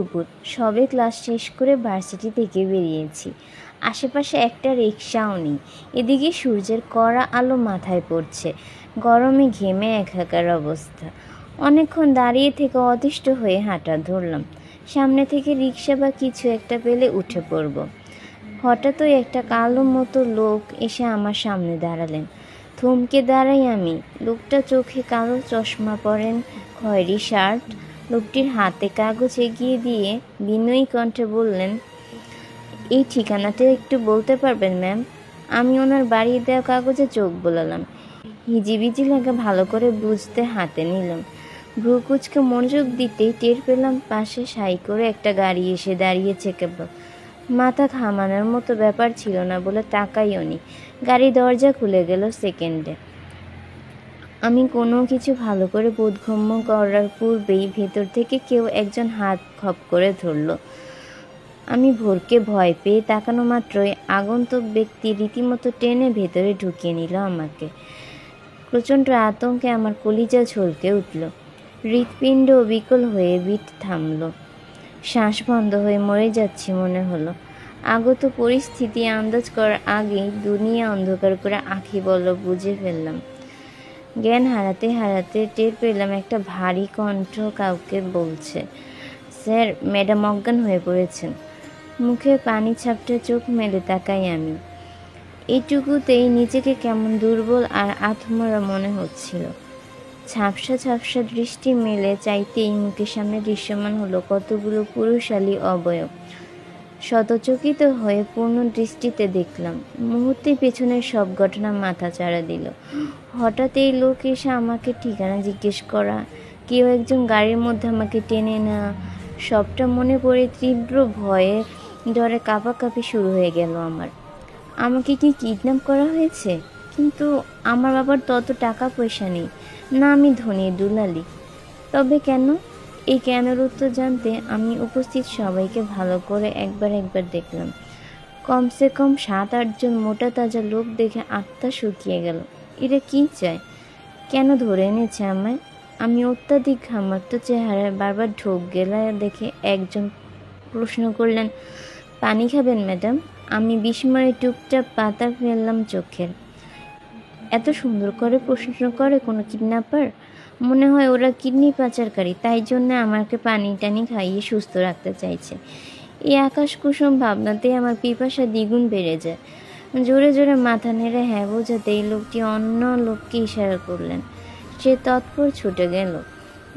দুপুর, সবে ক্লাস শেষ করে ভার্সিটি থেকে বেরিয়েছি। আশেপাশে একটা রিকশাও নেই। এদিকে সূর্যের কড়া আলো মাথায় পড়ছে, গরমে ঘেমে একাকার অবস্থা। অনেকক্ষণ দাঁড়িয়ে থেকে অতিষ্ঠ হয়ে হাঁটা ধরলাম। সামনে থেকে রিকশা বা কিছু একটা পেলে উঠে পড়ব। হঠাৎই একটা কালো মতো লোক এসে আমার সামনে দাঁড়ালেন। থমকে দাঁড়াই আমি। লোকটা চোখে কালো চশমা পরেন, খয়েরি শার্ট। লোকটির হাতে কাগজ এগিয়ে দিয়ে বিনয়ী কণ্ঠে বললেন, এই ঠিকানাটা একটু বলতে পারবেন ম্যাম? আমি ওনার বাড়ি দেওয়া কাগজে চোখ বোলালাম। হিজিবিজি লাগা ভালো করে বুঝতে হাতে নিলাম। ভ্রু কুচকে মনোযোগ দিতেই টের পেলাম পাশে সাই করে একটা গাড়ি এসে দাঁড়িয়েছে কেবল। মাথা ঘামানোর মতো ব্যাপার ছিল না বলে তাকাইও নি। গাড়ি দরজা খুলে গেল সেকেন্ডে। আমি কোনো কিছু ভালো করে বোধগম্য করার পূর্বেই ভেতর থেকে কেউ একজন হাত খপ করে ধরল। আমি ভোরকে ভয় পেয়ে তাকানো মাত্রই আগন্তুক ব্যক্তি রীতিমতো টেনে ভেতরে ঢুকিয়ে নিল আমাকে। প্রচণ্ড আতঙ্কে আমার কলিজা ঝলকে উঠল। হৃৎপিণ্ড বিকল হয়ে বিট থামল। শ্বাস বন্ধ হয়ে মরে যাচ্ছি মনে হলো। আগত পরিস্থিতি আন্দাজ করার আগেই দুনিয়া অন্ধকার করে আঁখি বলল বুঝে ফেললাম। জ্ঞান হারাতে হারাতে টের পেলাম একটা ভারী কণ্ঠ কাউকে বলছে, স্যার, ম্যাডাম অজ্ঞান হয়ে পড়েছেন। মুখে পানি ছাপটে চোখ মেলে তাকাই আমি। এইটুকুতেই নিজেকে কেমন দুর্বল আর আত্মরা মনে হচ্ছিল। ঝাপসা ঝাপসা দৃষ্টি মেলে চাইতেই মুখের সামনে দৃশ্যমান হলো কতগুলো পুরুষালী অবয়ব। শতচকিত হয়ে পূর্ণ দৃষ্টিতে দেখলাম। মুহূর্তে পেছনের সব ঘটনা মাথা চাড়া দিল। হঠাৎ এই লোক এসে আমাকে ঠিকানা জিজ্ঞেস করা, কেউ একজন গাড়ির মধ্যে আমাকে টেনে নেওয়া, সবটা মনে পড়ে তীব্র ভয়ে ডরে কাঁপাকাঁপি শুরু হয়ে গেল আমার। আমাকে কি কিডন্যাপ করা হয়েছে? কিন্তু আমার বাবার তত টাকা পয়সা নেই, না আমি ধনী দুলালি। তবে কেন? এই কেনর উত্তর জানতে আমি উপস্থিত সবাইকে ভালো করে একবার দেখলাম। কমসে কম 7-8 জন মোটা তাজা লোক দেখে আত্মা শুকিয়ে গেল। এরা কি চায়? কেন ধরে এনেছে আমায়? আমি অত্যাধিক ঘামাক্ত চেহারায় বারবার ঢোক গেলায় দেখে একজন প্রশ্ন করলেন, পানি খাবেন ম্যাডাম? আমি বিস্ময়ে টুপটাপ পাতা ফেললাম চোখের। এত সুন্দর করে প্রশ্ন করে কোনো কিডন্যাপার? মনে হয় ওরা কিডনি পাচারকারী, তাই জন্য আমাকে পানি টানি খাইয়ে সুস্থ রাখতে চাইছে। এই আকাশ কুসুম ভাবনাতেই আমার পিপাসা দ্বিগুণ বেড়ে যায়। জোরে জোরে মাথা নেড়ে হ্যাঁ বোঝাতে এই লোকটি অন্য লোককে ইশারা করলেন। সে তৎপর ছুটে গেল।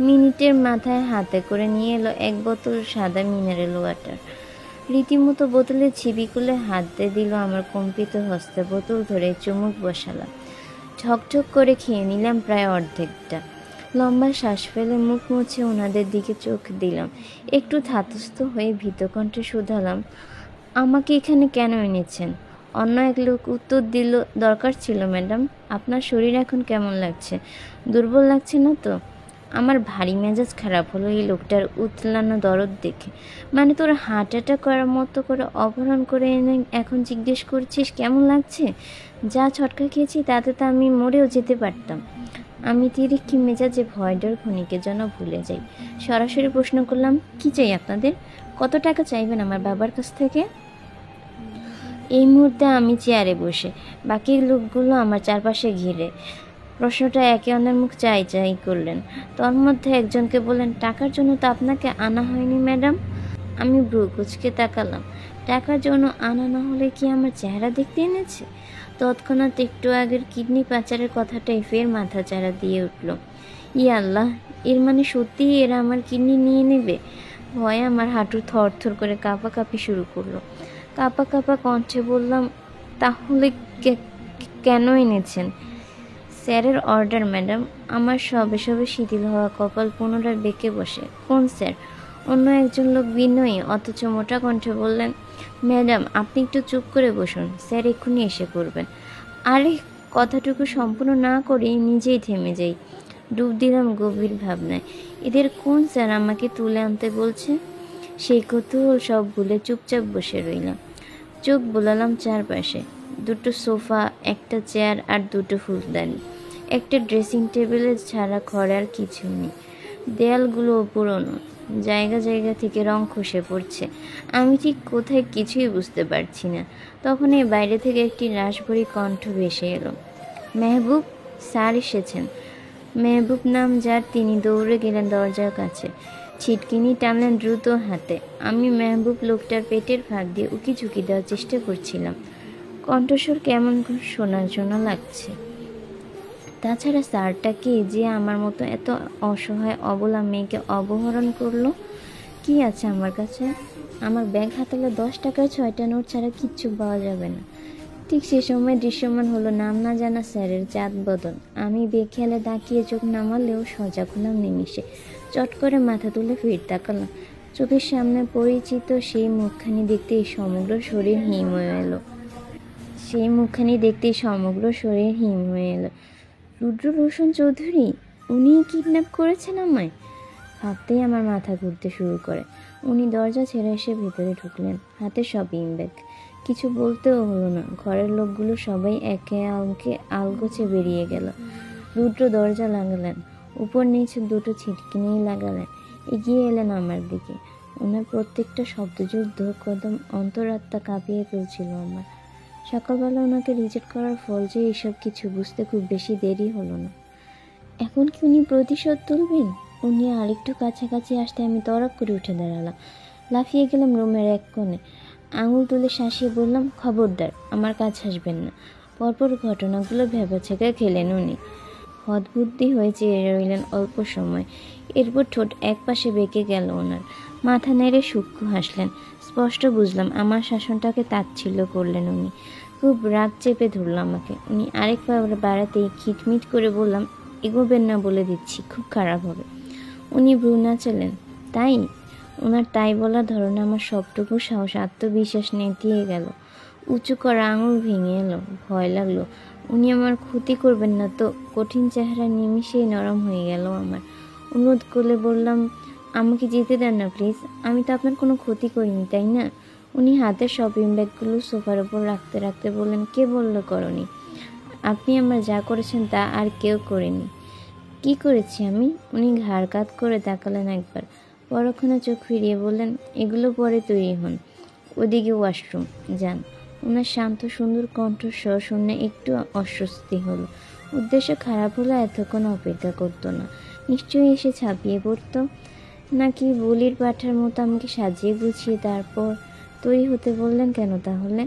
মিনিটের মাথায় হাতে করে নিয়ে এলো এক বোতল সাদা মিনারেল ওয়াটার। রীতিমতো বোতলে ছিবি খুলে হাত দিয়ে দিল আমার কম্পিত হস্তে। বোতল ধরে চুমুক বসালাম। ঝকঝক করে খেয়ে নিলাম প্রায় অর্ধেকটা। লম্বা শ্বাস ফেলে মুখ মুছে ওনাদের দিকে চোখ দিলাম। একটু ধাতস্থ হয়ে ভীতকণ্ঠে শুধালাম, আমাকে এখানে কেন এনেছেন? অন্য এক লোক উত্তর দিল, দরকার ছিল ম্যাডাম। আপনার শরীর এখন কেমন লাগছে? দুর্বল লাগছে না তো? আমার ভারী মেজাজ খারাপ হলো এই লোকটার উতলানো দরদ দেখে। মানে তোর হার্ট অ্যাটাক করার মতো করে অপহরণ করে এনে এখন জিজ্ঞেস করছিস কেমন লাগছে? যা ছটকা খেয়েছি তাতে তো আমি মরেও যেতে পারতাম। আমি তিরিক্ষি মেজাজে ভয় ডর ক্ষণিকের জন্য ভুলে যাই। সরাসরি প্রশ্ন করলাম, কি চাই আপনাদের? কত টাকা চাইবেন আমার বাবার কাছ থেকে? এই মুহূর্তে আমি চেয়ারে বসে, বাকি লোকগুলো আমার চারপাশে ঘিরে। প্রশ্নটা একে অন্যের মুখ চাই করলেন। তোর মধ্যে একজনকে বললেন, টাকার জন্য তো আপনাকে আনা হয়নি ম্যাডাম। আমি ভ্রু কুচকে তাকালাম। টাকার জন্য আনা না হলে কি আমার চেহারা দেখতে এনেছে? তৎক্ষণাৎ একটু আগের কিডনি পাচারের কথাটাই ফের মাথা চাড়া দিয়ে উঠল। ইয়া আল্লাহ, এর মানে সত্যিই এরা আমার কিডনি নিয়ে নেবে? ভয়ে আমার হাঁটু থরথর করে কাঁপাকাঁপি শুরু করলো। কাঁপা কাঁপা কণ্ঠে বললাম, তাহলে কেন এনেছেন? স্যারের অর্ডার ম্যাডাম। আমার সবে শিথিল হওয়া কপাল পুনরায় বেঁকে বসে। কোন স্যার? অন্য একজন লোক বিনয়ী অথচ মোটা কণ্ঠে বললেন, ম্যাডাম আপনি একটু চুপ করে বসুন, স্যার এক্ষুনি এসে করবেন। আরে, কথাটুকু সম্পূর্ণ না করেই নিজেই থেমে যাই। ডুব দিলাম গভীর ভাবনায়। এদের কোন স্যার আমাকে তুলে আনতে বলছে? সেই কৌতূহল সব ভুলে চুপচাপ বসে রইলাম। চোখ বোলালাম চারপাশে। দুটো সোফা, একটা চেয়ার আর দুটো ফুলদানি। একটা ড্রেসিং টেবিলে ছাড়া ঘরে আর কিছু নেই। দেয়ালগুলো পুরনো, জায়গা জায়গা থেকে রং খসে পড়ছে। আমি ঠিক কোথায় কিছুই বুঝতে পারছি না। তখন এই বাইরে থেকে একটি রাশভরি কণ্ঠ ভেসে এলো। মেহবুব স্যার এসেছেন। মেহবুব নাম যার, তিনি দৌড়ে গেলেন দরজার কাছে, ছিটকিনি টানলেন দ্রুত হাতে। আমি মেহবুব লোকটার পেটের ফাঁক দিয়ে উকি ঝুঁকি দেওয়ার চেষ্টা করছিলাম। কণ্ঠস্বর কেমন শোনা শোনা লাগছে। তাছাড়া স্যারটা কে যে আমার মতো এত অসহায় অবলা মেয়েকে অপহরণ করলো? কি আছে আমার কাছে? আমার ব্যাগ হাতালে 10 টাকার 6টা নোট ছাড়া কিচ্ছু পাওয়া যাবে না। ঠিক সে সময় দৃশ্যমান হলো নাম না জানা স্যারের জাত বদন। আমি বেখেয়ালে তাকিয়ে চোখ নামালেও সজাগ হলাম নিমিষে। চট করে মাথা তুলে ফির তাকালাম। চোখের সামনে পরিচিত সেই মুখখানি দেখতেই সমগ্র শরীর হিম হয়ে এলো। রুদ্ররোশন চৌধুরী, উনিই কিডন্যাপ করেছেন আমায়। ভাবতেই আমার মাথা ঘুরতে শুরু করে। উনি দরজা ছেড়ে এসে ভেতরে ঢুকলেন, হাতে শপিং ব্যাগ। কিছু বলতেও হলো না, ঘরের লোকগুলো সবাই একে অঙ্কে আলগোছে বেরিয়ে গেল। রুদ্র দরজা লাগালেন, উপর নিচে দুটো ছিটকিনি লাগালেন, এগিয়ে এলেন আমার দিকে। ওনার প্রত্যেকটা শব্দযুদ্ধ কদম অন্তরাত্মা কাঁপিয়ে ফেলছিল আমার। সকালবেলা ওনাকে রিজেক্ট করার ফল যে এইসব কিছু বুঝতে খুব বেশি দেরি হলো না। এখন কি উনি প্রতিশোধ তুলবেন? উনি আরেকটু কাছাকাছি আসতে আমি তড়ক করে উঠে দাঁড়ালাম। লাফিয়ে গেলাম রুমের এক কোণে, আঙুল তুলে শাসিয়ে বললাম, খবরদার আমার কাছে আসবেন না। পরপর ঘটনাগুলো ভেবাছেকা খেলেন উনি। হতবুদ্ধি হয়ে চেয়ে রইলেন অল্প সময়, এরপর ঠোঁট এক পাশে বেঁকে গেল ওনার। মাথা নেড়ে সূক্ষ্ম হাসলেন। স্পষ্ট বুঝলাম আমার শাসনটাকে তাচ্ছিল্য করলেন উনি। খুব রাগ চেপে ধরল আমাকে। উনি আরেক পা বাড়াতেই খিটমিট করে বললাম, এগোবেন না বলে দিচ্ছি, খুব খারাপ হবে। উনি ভ্রু নাচালেন। তাই? ওনার তাই বলার ধরনে আমার সবটুকু সাহস, আত্মবিশ্বাস নেতিয়ে গেল। উঁচু করা আঙুল ভেঙে এলো। ভয় লাগলো উনি আমার ক্ষতি করবেন না তো। কঠিন চেহারা নিমিষেই নরম হয়ে গেল আমার। অনুরোধ করলে বললাম, আমাকে যেতে দেন না প্লিজ, আমি তো আপনার কোনো ক্ষতি করিনি, তাই না? উনি হাতের শপিং ব্যাগগুলো সোফার ওপর রাখতে রাখতে বললেন, কে বলল করনি? আপনি আমার যা করেছেন তা আর কেউ করেনি। কি করেছি আমি? উনি ঘাড় কাত করে তাকালেন একবার, পরক্ষণে চোখ ফিরিয়ে বললেন, এগুলো পরে তৈরি হন, ওদিকে ওয়াশরুম যান। ওনার শান্ত সুন্দর কণ্ঠস্বর শুনে একটু অস্বস্তি হলো। উদ্দেশ্য খারাপ হলে এতক্ষণ অপেক্ষা করতো না, নিশ্চয়ই এসে ছাপিয়ে পড়তো। নাকি বলির পাঠার মতো আমাকে সাজিয়ে গুছিয়ে তারপর তৈরি হতে বললেন কেন তাহলে?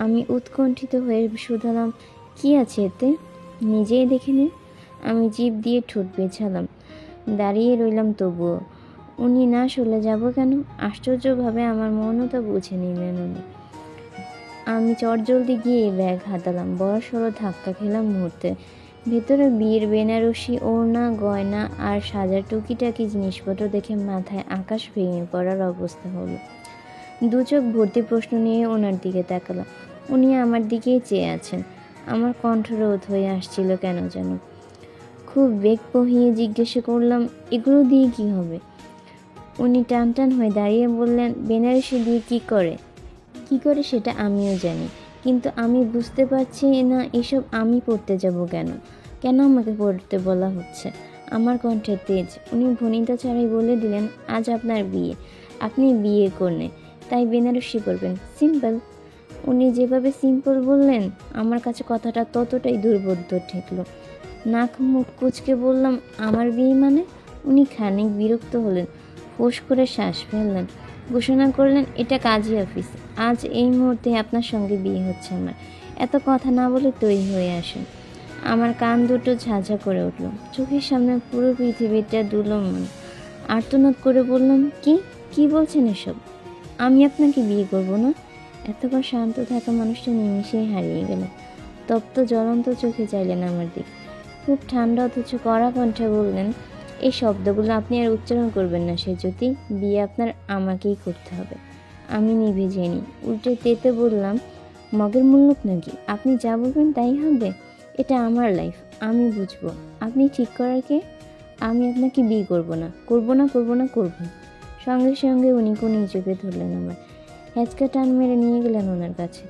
আমি উৎকণ্ঠিত হয়ে শুধালাম, কি আছে এতে? নিজেই দেখে নিন। আমি জিভ দিয়ে ঠোঁট বেছালাম, দাঁড়িয়ে রইলাম তবুও। উনি না সরে যাব কেন? আশ্চর্যভাবে আমার মৌনতা বুঝে নিলেন উনি। আমি চটজলদি গিয়ে ব্যাগ হাতালাম, বড়সড় ধাক্কা খেলাম মুহূর্তে। ভেতরে বিয়ের বেনারসি ওড়না, গয়না আর সাজার টুকিটাকি জিনিসপত্র দেখে মাথায় আকাশ ভেঙে পড়ার অবস্থা হলো। দু চোখ ভর্তি প্রশ্ন নিয়ে ওনার দিকে তাকালাম। উনি আমার দিকেই চেয়ে আছেন। আমার কণ্ঠরোধ হয়ে আসছিল কেন যেন। খুব বেগ পহিয়ে জিজ্ঞেস করলাম, এগুলো দিয়ে কি হবে? উনি টান টান হয়ে দাঁড়িয়ে বললেন, বেনারসি দিয়ে কি করে সেটা আমিও জানি, কিন্তু আমি বুঝতে পারছি না এসব আমি পড়তে যাব কেন? কেন আমাকে পড়তে বলা হচ্ছে? আমার কণ্ঠে তেজ। উনি ভনিতা ছাড়াই বলে দিলেন, আজ আপনার বিয়ে, আপনি বিয়ে করনে, তাই বেনারসি পরবেন, সিম্পল। উনি যেভাবে সিম্পল বললেন আমার কাছে কথাটা ততটাই দুর্বোধ্য ঠেকলো। নাক মুখ কুচকে বললাম, আমার বিয়ে মানে? উনি খানিক বিরক্ত হলেন, ফোঁস করে শ্বাস ফেললেন, ঘোষণা করলেন, এটা কাজী অফিস, আজ এই মুহূর্তে আপনার সঙ্গে বিয়ে হচ্ছে আমার। এত কথা না বলে তৈরি হয়ে আসেন। আমার কান দুটো ঝাঝা করে উঠল, চোখের সামনে পুরো পৃথিবীটা দুলমান। আর্তনাদ করে বললাম, কি বলছেন এসব? আমি আপনাকে বিয়ে করব না? এতক্ষণ শান্ত থাকা মানুষটা নিমিষেই হারিয়ে গেল। তপ্ত জ্বলন্ত চোখে চাইলেন আমার দিক। খুব ঠান্ডা অথচ কড়া কণ্ঠে বললেন, এই শব্দগুলো আপনি আর উচ্চারণ করবেন না সেজুতি, বিয়ে আপনার আমাকেই করতে হবে। আমি নিভে যাইনি, উল্টে তেতে বললাম, মগের মুল্লুক নাকি? আপনি যা বলবেন তাই হবে। এটা আমার লাইফ, আমি বুঝবো। আপনি ঠিক করার কে? আমি আপনাকে বিয়ে করব না। সঙ্গে সঙ্গে উনি কোনি চেপে ধরলেন আমার, হেঁচকা টান মেরে নিয়ে গেলেন ওনার কাছে।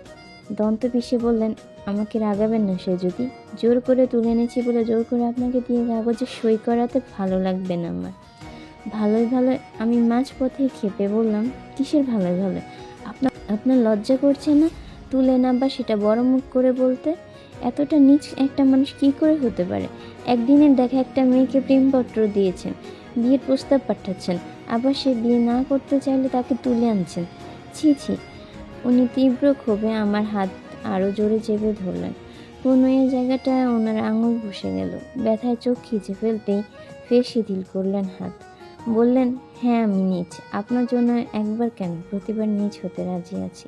দন্ত পিষে বললেন, আমাকে রাগাবেন না সেজুতি, জোর করে তুলে এনেছি বলে জোর করে আপনাকে দিয়ে কাগজে সই করাতে ভালো লাগবে না আমার। ভালোই ভালো। আমি মাঝ পথে ক্ষেপে বললাম, কিসের ভালোই ভালো? আপনার লজ্জা করছে না তুলে না বা সেটা বড় মুখ করে বলতে? এতটা নীচ একটা মানুষ কি করে হতে পারে? একদিনের দেখা একটা মেয়েকে প্রেমপত্র দিয়েছেন, বিয়ের প্রস্তাব পাঠাচ্ছেন, আবার সে বিয়ে না করতে চাইলে তাকে তুলে আনছেন। ছি ছি। উনি তীব্র ক্ষোভে আমার হাত আরও জোরে চেপে ধরলেন। কনুইয়ের জায়গাটায় ওনার আঙুল বসে গেল। ব্যথায় চোখ খিচে ফেলতেই ফের শিথিল করলেন হাত। বললেন, হ্যাঁ আমি নীচ। আপনার জন্য একবার কেন, প্রতিবার নীচ হতে রাজি আছি,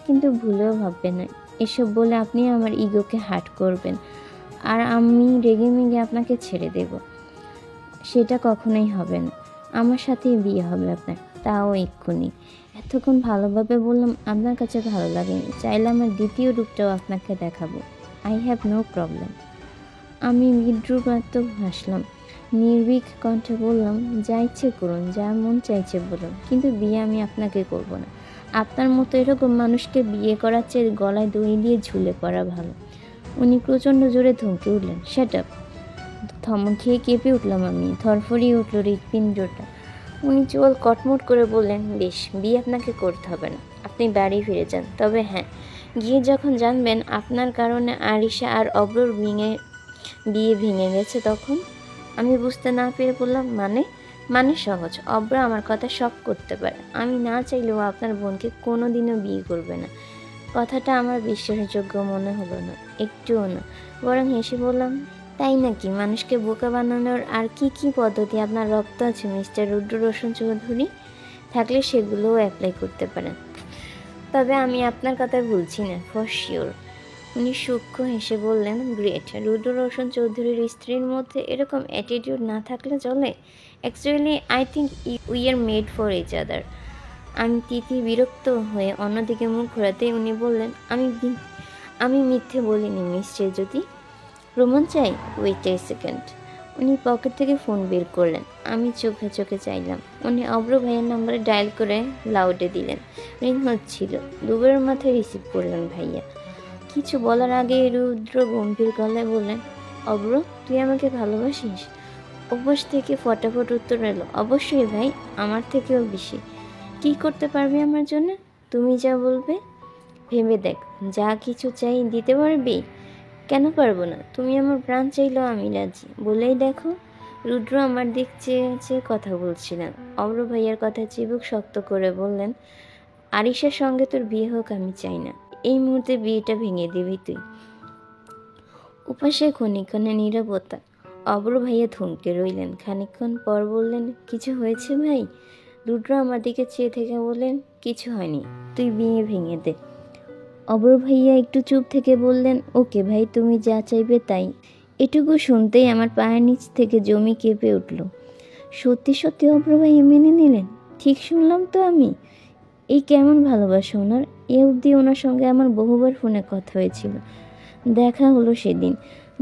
কিন্তু ভুলেও ভাববেন না এসব বলে আপনি আমার ইগোকে হার্ট করবেন আর আমি রেগে মেগে আপনাকে ছেড়ে দেব। সেটা কখনোই হবে না। আমার সাথেই বিয়ে হবে আপনার, তাও এক্ষুনি। এতক্ষণ ভালোভাবে বললাম আপনার কাছে ভালো লাগেনি, চাইলে আমার দ্বিতীয় রূপটাও আপনাকে দেখাবো। I have no problem. আমি বিদ্রুপাত্মক হাসলাম। নির্ভীক কণ্ঠে বললাম, যা ইচ্ছে করুন, যা মন চাইছে বলুন, কিন্তু বিয়ে আমি আপনাকে করব না। আপনার মতো এরকম মানুষকে বিয়ে করার চেয়ে গলায় দড়ি দিয়ে ঝুলে পড়া ভালো। উনি প্রচণ্ড জোরে ধমকে উঠলেন, শ্যাট আপ। থমক খেয়ে কেঁপে উঠলাম আমি, ধরফরিয়ে উঠল হৃৎপিণ্ডটা। উনি চোয়াল কটমট করে বললেন, বেশ, বিয়ে আপনাকে করতে হবে না, আপনি বাড়ি ফিরে যান। তবে হ্যাঁ, গিয়ে যখন জানবেন আপনার কারণে আরিশা আর অব্রর বিয়ে ভেঙে গেছে তখন? আমি বুঝতে না পেরে বললাম, মানে সহজ, অব্র আমার কথা শক করতে পারে, আমি না চাইলেও আপনার বোনকে কোনো দিনও বিয়ে করবে না। কথাটা আমার বিশ্বাসযোগ্য মনে হলো না, একটুও না। বরং হেসে বললাম, তাই নাকি? মানুষকে বোকা বানানোর আর কি কি পদ্ধতি আপনার রক্ত আছে মিস্টার রুদ্ররোশন চৌধুরী? থাকলে সেগুলোও অ্যাপ্লাই করতে পারেন। তবে আমি আপনার কথা ভুলছি না, ফর শিওর। উনি সূক্ষ্ম হেসে বললেন, গ্রেট। রুদ্ররোশন চৌধুরীর স্ত্রীর মধ্যে এরকম অ্যাটিটিউড না থাকলে চলে? Actually I think we are made for each other. আমি বিরক্ত হয়ে অন্যদিকে মুখ ঘোরাতেই উনি বললেন, আমি মিথ্যে বলিনি মিস জ্যোতি। প্রমাণ চাই? Wait a second. উনি পকেট থেকে ফোন বের করলেন। আমি চোখে চোখে চাইলাম। উনি অব্র ভাইয়ের নম্বরে ডায়াল করে লাউডে দিলেন। রিং হচ্ছিল। দুবারের মাথায় রিসিভ করলেন ভাইয়া। কিছু বলার আগে রুদ্র গম্ভীর গলায় বললেন, অব্র, তুই আমাকে ভালোবাসিস? অভ্যাস থেকে ফটাফট উত্তর এলো, অবশ্যই ভাই, আমার থেকেও বেশি। কি করতে পারবি আমার জন্য? তুমি যা বলবে। ভেবে দেখ, যা কিছু চাই দিতে পারবি? কেন পারবো না? তুমি আমার প্রাণ চাইলেও আমি রাজি। বলেই দেখো। রুদ্র আমার দিক চেয়ে চেয়ে কথা বলছিলেন। অব্র ভাইয়ার কথা চিবুক শক্ত করে বললেন, আরিশার সঙ্গে তোর বিয়ে হোক আমি চাই না। এই মুহূর্তে বিয়েটা ভেঙে দিবি তুই। উপাসে ক্ষণিক্ষণে নীরবতা। অব্র ভাইয়া থমকে রইলেন। খানিকক্ষণ পর বললেন, কিছু হয়েছে ভাই? রুদ্র আমার দিকে চেয়ে থেকে বললেন, কিছু হয়নি, তুই বিয়ে ভেঙে দে। অব্র ভাইয়া একটু চুপ থেকে বললেন, ওকে ভাই, তুমি যা চাইবে তাই। এটুকু শুনতেই আমার পায়ের নিচ থেকে জমি কেঁপে উঠল। সত্যি সত্যি অব্র ভাইয়া মেনে নিলেন? ঠিক শুনলাম তো আমি? এই কেমন ভালোবাসা ওনার! এ অবধি ওনার সঙ্গে আমার বহুবার ফোনে কথা হয়েছিল, দেখা হলো সেদিন।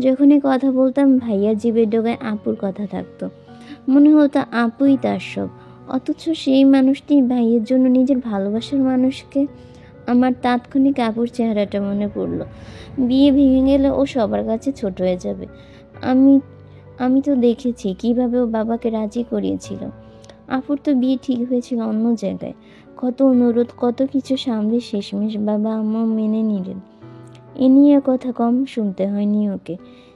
যখনই কথা বলতাম ভাইয়ার জিভের ডগায় আপুর কথা থাকতো। মনে হতো আপুই তার সব। অথচ সেই মানুষটি ভাইয়ের জন্য নিজের ভালোবাসার মানুষকে। আমার তাৎক্ষণিক আপুর চেহারাটা মনে পড়ল। বিয়ে ভেঙে গেলে ও সবার কাছে ছোট হয়ে যাবে। আমি আমি তো দেখেছি কিভাবে ও বাবাকে রাজি করিয়েছিল। আপুর তো বিয়ে ঠিক হয়েছিল অন্য জায়গায়। কত অনুরোধ, কত কিছু সামলে শেষমেশ বাবা আম্মু মেনে নিলেন। এ নিয়ে কথা কম শুনতে হয়নি ওকে।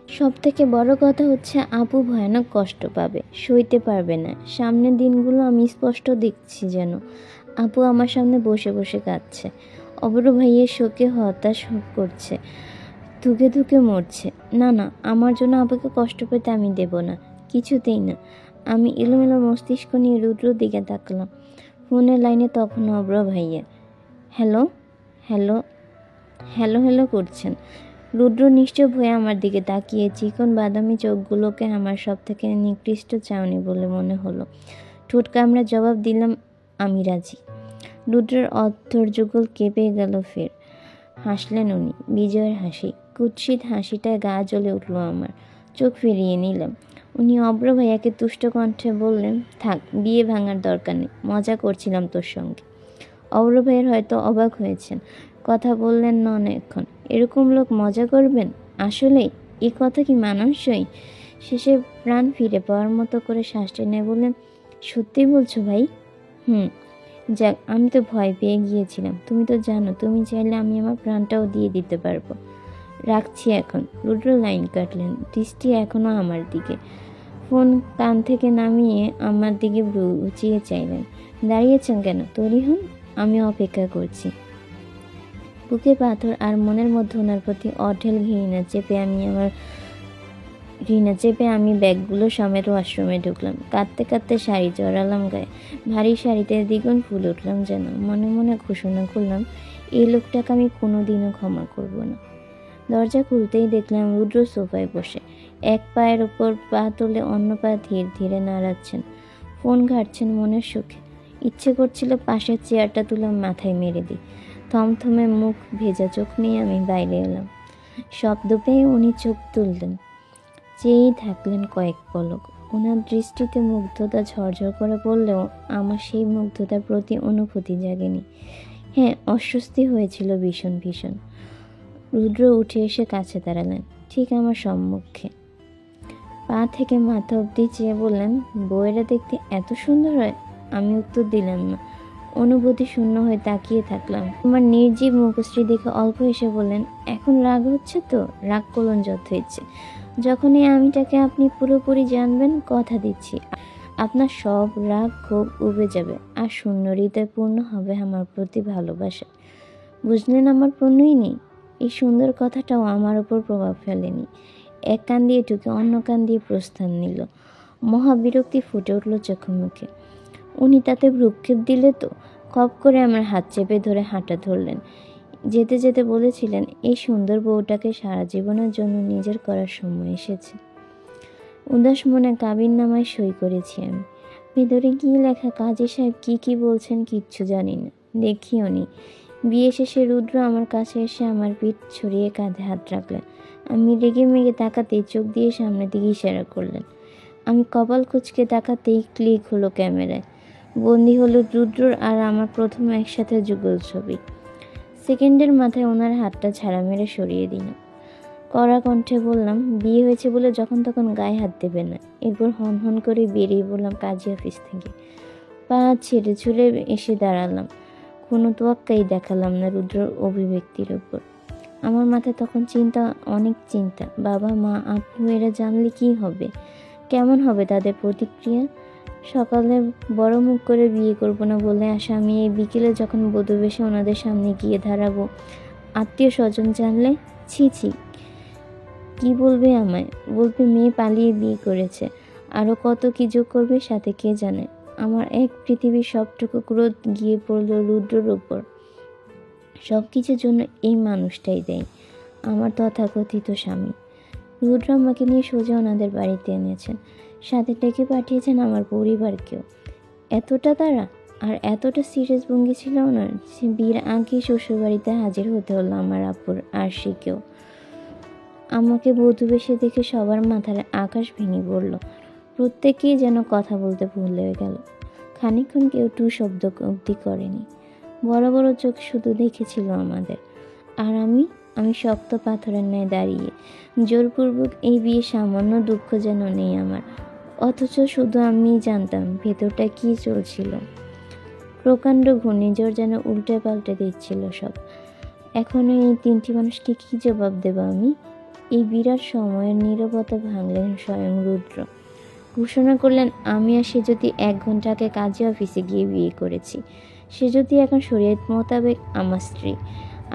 সব থেকে বড় কথা হচ্ছে আপু ভয়ানক কষ্ট পাবে, সইতে পারবে না। সামনের দিনগুলো আমি স্পষ্ট দেখছি যেন আপু আমার সামনে বসে বসে কাঁদছে। অবর ভাইয়ের শোকে হতাশ করছে, ধুকে ধুকে মরছে। না না, আমার জন্য আপুকে কষ্ট পেতে আমি দেব না, কিছুতেই না। আমি এলোমেলো মস্তিষ্ক নিয়ে রুদ্রর দিকে তাকলাম। ফোনের লাইনে তখন অব্র ভাইয়া। হ্যালো হ্যালো হ্যালো হ্যালো করছেন। রুদ্র নিশ্চুপ হয়ে আমার দিকে তাকিয়ে চিকন বাদামি চোখগুলোকে আমার সব থেকে নিকৃষ্ট চাউনি বলে মনে হলো। ঠোঁট কামড়ে জবাব দিলাম, আমি রাজি। রুদ্রের অধৈর্যগুলো কেঁপে গেল ফের। হাসলেন উনি, বিজয়ের হাসি। কুৎসিত হাসিটায় গা জ্বলে উঠল আমার। চোখ ফিরিয়ে নিলাম। উনি অব্র ভাইয়াকে তুষ্ট কণ্ঠে বললেন, থাক, বিয়ে ভাঙার দরকার নেই, মজা করছিলাম তোর সঙ্গে। অব্র ভাইয়ের হয়তো অবাক হয়েছেন, কথা বললেন না অনেকক্ষণ। এরকম লোক মজা করবেন? আসলেই এ কথা কি মানানসই? শেষে প্রাণ ফিরে পাওয়ার মতো করে শ্বাস টেনে বললেন, সত্যি বলছো ভাই? হুম। যাক, আমি তো ভয় পেয়ে গিয়েছিলাম। তুমি তো জানো, তুমি চাইলে আমি আমার প্রাণটাও দিয়ে দিতে পারবো। রাখছি এখন। রুদ্র লাইন কাটলেন, দৃষ্টি এখনো আমার দিকে। ফোন কান থেকে নামিয়ে আমার দিকে ভ্রু উঁচিয়ে চাইলেন। দাঁড়িয়েছেন কেন? তৈরি হন, আমি অপেক্ষা করছি। বুকে পাথর আর মনের মধ্যে ওনার প্রতি অঢেল ঘৃণা চেপে আমি ব্যাগগুলো সমেত ওয়াশরুমে ঢুকলাম। কাঁদতে কাঁদতে শাড়ি জড়ালাম গায়ে। ভারী শাড়িতে দ্বিগুণ ফুলে উঠলাম যেন। মনে মনে ঘোষণা করলাম, এই লোকটাকে আমি কোনোদিনও ক্ষমা করব না। দরজা খুলতেই দেখলাম রুদ্র সোফায় বসে, এক পায়ের ওপর পা তুলে অন্য পা ধীরে ধীরে নাড়াচ্ছেন। ফোন ঘাটছেন মনের সুখে। ইচ্ছে করছিল পাশের চেয়ারটা তুলে মাথায় মেরে দিই। থমথমে মুখ, ভেজা চোখ নিয়ে আমি বাইরে এলাম। শব্দ পেয়ে উনি চোখ তুললেন, চেয়েই থাকলেন কয়েক পলক। ওনার দৃষ্টিতে মুগ্ধতা ঝরঝর করে পড়লেও আমার সেই মুগ্ধতার প্রতি অনুভূতি জাগেনি। হ্যাঁ, অস্বস্তি হয়েছিল ভীষণ ভীষণ। রুদ্র উঠে এসে কাছে দাঁড়ালেন, ঠিক আমার সম্মুখে। পা থেকে মাথা অবধি চেয়ে বললেন, বউয়েরা দেখতে এত সুন্দর হয়? আমি উত্তর দিলাম না, অনুভূতি শূন্য হয়ে তাকিয়ে থাকলাম। আমার নির্জীব মুখশ্রী দেখে অল্প হেসে বললেন, এখন রাগ হচ্ছে তো? রাগ করুন যত ইচ্ছে। যখনই আমিটাকে আপনি পুরোপুরি জানবেন, কথা দিচ্ছি আপনার সব রাগ ক্ষোভ উবে যাবে, আর শূন্য হৃদয় পূর্ণ হবে আমার প্রতি ভালোবাসা। বুঝলেন, আমার পূর্ণই নেই। এই সুন্দর কথাটাও আমার উপর প্রভাব ফেলেনি। এক কান দিয়ে ঢুকে অন্য কান দিয়ে প্রস্থান নিল। মহাবিরক্তি ফুটে উঠল চোখে মুখে। উনি তাতে ভ্রুক্ষেপ দিলে তো। খপ করে আমার হাত চেপে ধরে হাঁটা ধরলেন। যেতে যেতে বলেছিলেন, এই সুন্দর বউটাকে সারা জীবনের জন্য নিজের করার সময় এসেছে। উদাস মনে কাবিননামায় সই করেছি আমি। ভেতরে কী লেখা, কাজী সাহেব কি বলছেন কিচ্ছু জানি না, দেখিও নি। বিয়ে শেষে রুদ্র আমার কাছে এসে আমার পিঠ ছড়িয়ে কাঁধে হাত রাখলেন। আমি রেগে মেগে তাকাতেই চোখ দিয়ে সামনের দিকে ইশারা করলেন। আমি কপাল কুঁচকে তাকাতেই ক্লিক হলো ক্যামেরায়। বন্দি হলো রুদ্রর আর আমার প্রথম একসাথে যুগল ছবি। সেকেন্ডের মাথায় ওনার হাতটা ছাড়া মেরে সরিয়ে দিল। কড়া কণ্ঠে বললাম, বিয়ে হয়েছে বলে যখন তখন গায়ে হাত দেবে না। এরপর হন হন করে বেরিয়ে বললাম কাজী অফিস থেকে। পা ছেড়ে ছুড়ে এসে দাঁড়ালাম। কোনো তোয়াক্কাই দেখালাম না রুদ্রর অভিব্যক্তির ওপর। আমার মাথায় তখন অনেক চিন্তা। বাবা মা আপু এরা জানলে কি হবে? কেমন হবে তাদের প্রতিক্রিয়া? সকালে বড় মুখ করে বিয়ে করবো না বলে আসা আমি এই বিকেলে যখন বধূ বেশে ওনাদের সামনে গিয়ে দাঁড়াবো, আত্মীয় স্বজন জানলে? ছি ছি, কি বলবে আমায়? বলবে মেয়ে পালিয়ে বিয়ে করেছে। আরও কত কি যোগ করবে সাথে কে জানে। আমার এক পৃথিবীর সবটুকু ক্রোধ গিয়ে পড়ল রুদ্রর ওপর। সব কিছুর জন্য এই মানুষটাই দেয়, আমার তথাকথিত স্বামী। রুদ্র আমাকে নিয়ে সোজা ওনাদের বাড়িতে এনেছেন, সাথে ডেকে পাঠিয়েছেন আমার পরিবারকেও। এতটা তারা আর এতটা সিরিয়াস ভঙ্গি ছিল ওনার, সে বিয়ের আগেই শ্বশুরবাড়িতে হাজির হতে হলো আমার আপুর আরশিকেও। আমাকে বধূ বেশে দেখে সবার মাথার আকাশ ভেঙে পড়ল। প্রত্যেকেই যেন কথা বলতে ভুলে গেল। খানিকক্ষণ কেউ টু শব্দ অবধি করেনি। বড় বড় চোখ শুধু দেখেছিল আমাদের। আর আমি শক্ত পাথরের ন্যায় দাঁড়িয়ে। জোরপূর্বক এই বিয়ে সামান্য দুঃখ যেন নেই আমার, অথচ শুধু আমি জানতাম ভেতরটা কি চলছিল। প্রকাণ্ড ঘূর্ণিঝড় যেন উল্টে পাল্টে দিচ্ছিল সব। এখনো এই তিনটি মানুষকে কি জবাব দেব আমি? এই বিরাট সময়ের নীরবতা ভাঙলেন স্বয়ং রুদ্র। ঘোষণা করলেন, আমি আর সে যদি 1 ঘন্টা আগে কাজী অফিসে গিয়ে বিয়ে করেছি, সে যদি এখন শরীয়ত মোতাবেক আমার স্ত্রী।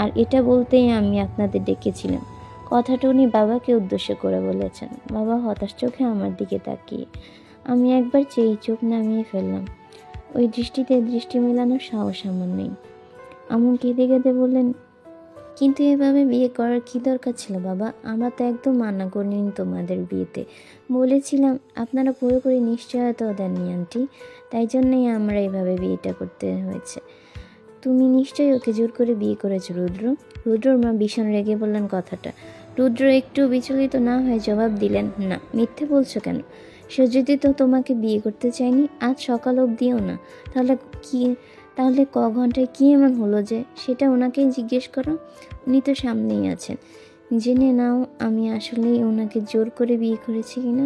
আর এটা বলতেই আমি আপনাদের ডেকেছিলাম। কথাটা উনি বাবাকে উদ্দেশ্য করে বলেছেন। বাবা হতাশ চোখে আমার দিকে তাকিয়ে। আমি একবার চেয়ে চোখ নামিয়ে ফেললাম। ওই দৃষ্টিতে দৃষ্টি মেলানোর সাহস আমার নেই। আম্মু কেঁদে কেঁদে বললেন, কিন্তু এভাবে বিয়ে করার কি দরকার ছিল বাবা? আমরা তো একদম মানা করিনি তোমাদের বিয়েতে। বলেছিলাম, আপনারা পুরোপুরি নিশ্চয়তাও দেননি আন্টি, তাই জন্যই আমরা এভাবে বিয়েটা করতে হয়েছে। তুমি নিশ্চয়ই ওকে জোর করে বিয়ে করেছো রুদ্র। রুদ্রর মা ভীষণ রেগে বললেন কথাটা। রুদ্র একটু বিচলিত না হয়ে জবাব দিলেন, না, মিথ্যে বলছো কেন? সে যদি তো তোমাকে বিয়ে করতে চায়নি, আজ সকাল অবধিও না। তাহলে ক ঘন্টায় কী এমন হলো যে? সেটা ওনাকেই জিজ্ঞেস করো, উনি তো সামনেই আছেন। জেনে নাও আমি আসলেই ওনাকে জোর করে বিয়ে করেছি কিনা।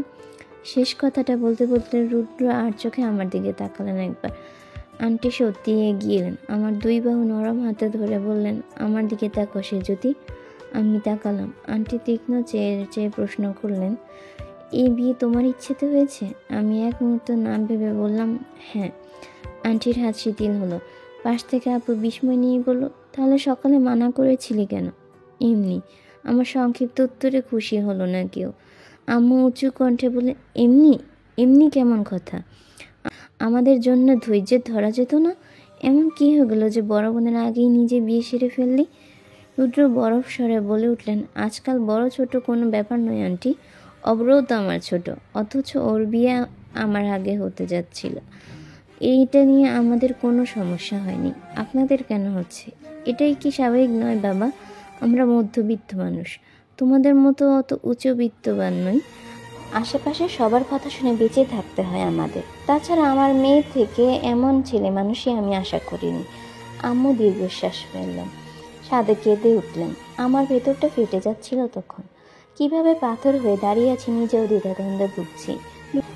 শেষ কথাটা বলতে বলতে রুদ্র আর চোখে আমার দিকে তাকালেন একবার। আন্টি সত্যি এগিয়ে এলেন, আমার 2 বাহু নরম হাতে ধরে বললেন, আমার দিকে তাকো সেজুতি। আমি তাকালাম। আন্টি তীক্ষ্ণ চেয়ে চেয়ে প্রশ্ন করলেন, এই বিয়ে তোমার ইচ্ছেতে হয়েছে? আমি এক মুহূর্ত না ভেবে বললাম, হ্যাঁ। আন্টির হাত শিথিল হলো। পাশ থেকে আপু বিস্ময় নিয়ে বলল, তাহলে সকালে মানা করেছিলি কেন? এমনি। আমার সংক্ষিপ্ত উত্তরে খুশি হলো না কেউ। আম্মু উঁচু কণ্ঠে বলে, এমনি? এমনি কেমন কথা? আমাদের জন্য ধৈর্যের ধরা যেত না? এমন কি হয়ে গেল যে বড় বোনের আগেই নিজে বিয়ে সেরে ফেললি? রুদ্র বরফ স্বরে বলে উঠলেন, আজকাল বড় ছোট কোনো ব্যাপার নয় আন্টি। অব্রও তো আমার ছোট, অথচ ওর বিয়ে আমার আগে হতে যাচ্ছিল। এইটা নিয়ে আমাদের কোনো সমস্যা হয়নি, আপনাদের কেন হচ্ছে? এটাই কি স্বাভাবিক নয় বাবা? আমরা মধ্যবিত্ত মানুষ, তোমাদের মতো অত উচ্চবিত্তবান নই। আশেপাশে সবার কথা শুনে বেঁচে থাকতে হয় আমাদের। তাছাড়া আমার মেয়ে থেকে এমন ছেলে মানুষই আমি আশা করিনি। আম্মু দীর্ঘশ্বাস ফেললাম, সাদে কেঁদে উঠলেন। আমার ভেতরটা ফেটে যাচ্ছিল তখন। কিভাবে পাথর হয়ে দাঁড়িয়ে আছি নিজেও দ্বিধাদ্বন্দ্বে ভুগছি।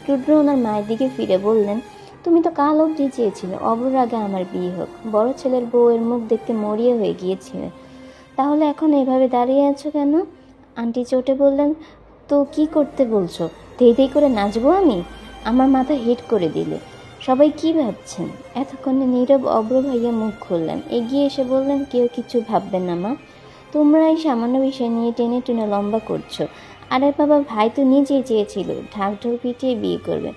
রুদ্র ওনার মায়ের দিকে ফিরে বললেন, তুমি তো কাল অবধি চেয়েছিলে অব্রর আগে আমার বিয়ে হোক। বড় ছেলের বউয়ের মুখ দেখতে মরিয়া হয়ে গিয়েছিলে, তাহলে এখন এভাবে দাঁড়িয়ে আছো কেন? আন্টি চটে বললেন, তো কি করতে বলছো? ধেই ধেই করে নাচবো আমি? আমার মাথা হিট করে দিলে। সবাই কি ভাবছেন? এতক্ষণে নীরব অব্র ভাইয়া মুখ খুললেন, এগিয়ে এসে বললেন, কেউ কিছু ভাববেন না মা, তোমরা এই সামান্য বিষয় নিয়ে টেনে টেনে লম্বা করছো। আরে বাবা, ভাই তো নিজেই চেয়েছিল ঢাকঢোল পিটিয়ে বিয়ে করবে,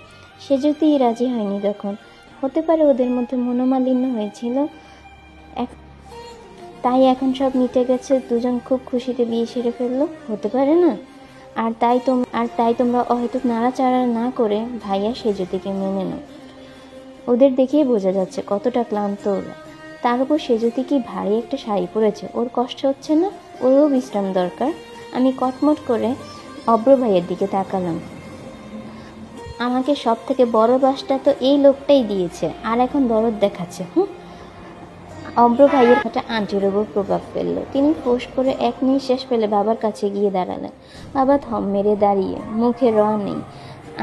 সে যদি রাজি হয়নি তখন। হতে পারে ওদের মধ্যে মনোমালিন্য হয়েছিল, তাই এখন সব মিটে গেছে, দুজন খুব খুশিতে বিয়ে সেরে ফেললো, হতে পারে না? আর তাই তোমরা অহেতুক নাড়াচাড়া না করে ভাইয়া সেজুতিকে মেনে নাও। ওদের দেখেই বোঝা যাচ্ছে কতটা ক্লান্ত ওরা। তার উপর সেজুতি কি ভারী একটা শাড়ি পরেছে, ওর কষ্ট হচ্ছে না? ওরও বিশ্রাম দরকার। আমি কটমট করে অব্র ভাইয়ের দিকে তাকালাম। আমাকে সব থেকে বড় বাসটা তো এই লোকটাই দিয়েছে, আর এখন দরদ দেখাচ্ছে। অব্র ভাইয়ের কথা আন্টির ওপর প্রভাব ফেললো। তিনি ফোঁস করে এক নিঃশ্বাস ফেলে বাবার কাছে গিয়ে দাঁড়ালেন। বাবা থম মেরে দাঁড়িয়ে, মুখে র নেই।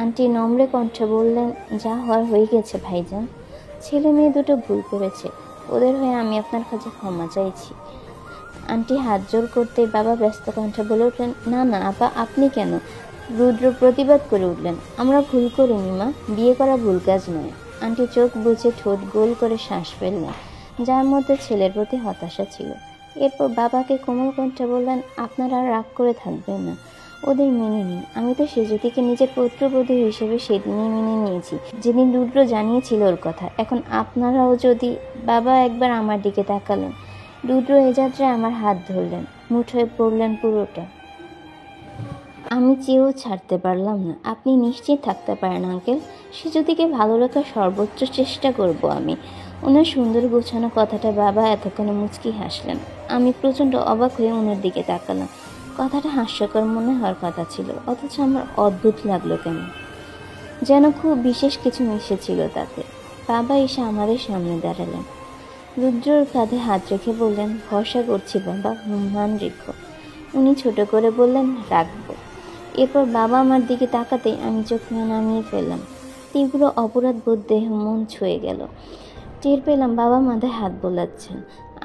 আন্টি নম্রে কণ্ঠে বললেন, যা হওয়ার হয়ে গেছে ভাইজান, ছেলে মেয়ে দুটো ভুল করেছে, ওদের হয়ে আমি আপনার কাছে ক্ষমা চাইছি। আন্টি হাত জোর করতেই বাবা ব্যস্ত কণ্ঠে বলে উঠলেন, না না আপা, আপনি কেন? রুদ্র প্রতিবাদ করে উঠলেন, আমরা ভুল করিনি মা, বিয়ে করা ভুল কাজ নয়। আন্টি চোখ বুজে ঠোঁট গোল করে শ্বাস ফেললেন, যার মধ্যে ছেলের প্রতি হতাশা ছিল। এরপর বাবাকে কোমল কণ্ঠে বললেন, আপনারা আর রাগ করে থাকবেন না, ওদের মেনে নিন। আমি তো সেজুতিকে নিজের পুত্রবধূ হিসেবে সেদিনই মেনে নিয়েছি, যেদিন রুদ্র জানিয়েছিল ওর কথা। এখন আপনারাও যদি। বাবা একবার আমার দিকে তাকালেন। রুদ্র এ যাত্রায় আমার হাত ধরলেন, মুঠোয় পড়লেন পুরোটা। আমি চেয়েও ছাড়তে পারলাম না। আপনি নিশ্চিত থাকতে পারেন আঙ্কেল, সেজুতিকে ভালো রাখার সর্বোচ্চ চেষ্টা করব আমি। ওনার সুন্দর গোছানো কথাটা বাবা এতক্ষণে মুচকি হাসলেন। আমি প্রচণ্ড অবাক হয়ে ওনার দিকে তাকালাম। কথাটা হাস্যকর মনে হওয়ার কথা ছিল, অথচ আমার অদ্ভুত লাগলো কেন, যেন খুব বিশেষ কিছু মিশেছিল তাতে। বাবা এসে আমাদের সামনে দাঁড়ালেন। রুদ্রর কাঁধে হাত রেখে বললেন, ভরসা করছি বাবা, মান রেখো। উনি ছোট করে বললেন, রাখবো। এরপর বাবা আমার দিকে তাকাতেই আমি চোখ নামিয়ে ফেললাম। তীব্র অপরাধ বোধ দেহ মন ছুঁয়ে গেল। টের পেলাম বাবা মাথায় হাত বোলাচ্ছেন।